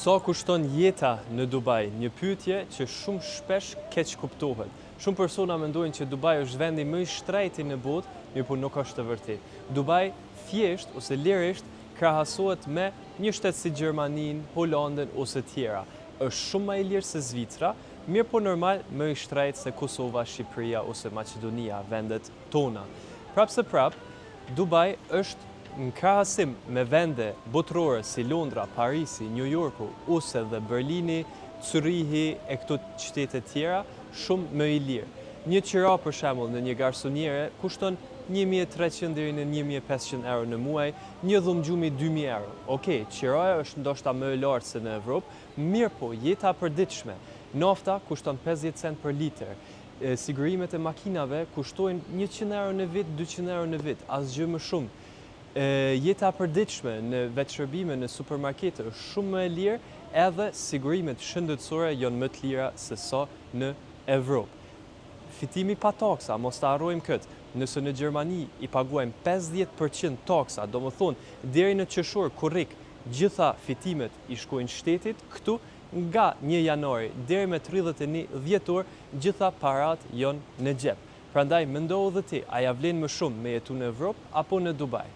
Sa kushton jeta në Dubai? Një pyetje që shumë shpesh keq kuptohet. Shumë persona mendojnë që Dubai është vendi më i shtrejti në botë, mirë po nuk është e vërtetë. Dubai thjesht ose lirisht krahasohet me një shtet si Gjermaninë, Holandën ose tjera. Është shumë më i lirë se Zvicra, mirë po normal më i shtrejt se Kosova, Shqipëria ose Maqedonia, vendet tona. Prapse prap, Dubai është në krahasim me vende botërore si Londra, Parisi, New Yorku ose dhe Berlini, Zurihi e këto qytete tjera, shumë më i lirë. Një qira për shembull në një garsoniere kushton 1.300 deri në 1.500 euro në muaj, një dhumgjumi 2.000 euro. Okej, qiraja është ndoshta më e lartë se në Evropë, mirë po jeta e përditshme. Nafta kushton 50 cent për litër. Sigurimet e makinave kushtojnë 100 euro në vit, 200 euro në vit, asgjë më shumë. Jeta e përditshme në vetëshërbime në supermarkete është shumë më e lirë, edhe sigurimet shëndetësore janë më të lira se sa në Evropë. Fitimi pa taksa, mos ta harrojmë këtë. Nëse në Gjermani i paguajmë 50% taksa, domethënë deri në qershor korrik, gjitha fitimet i shkojnë shtetit, këtu nga 1 janari deri me 31 dhjetor, gjitha parat janë në xhep. Prandaj mendo edhe ti, a ja vlen më shumë me jetu në Evropë apo në Dubai?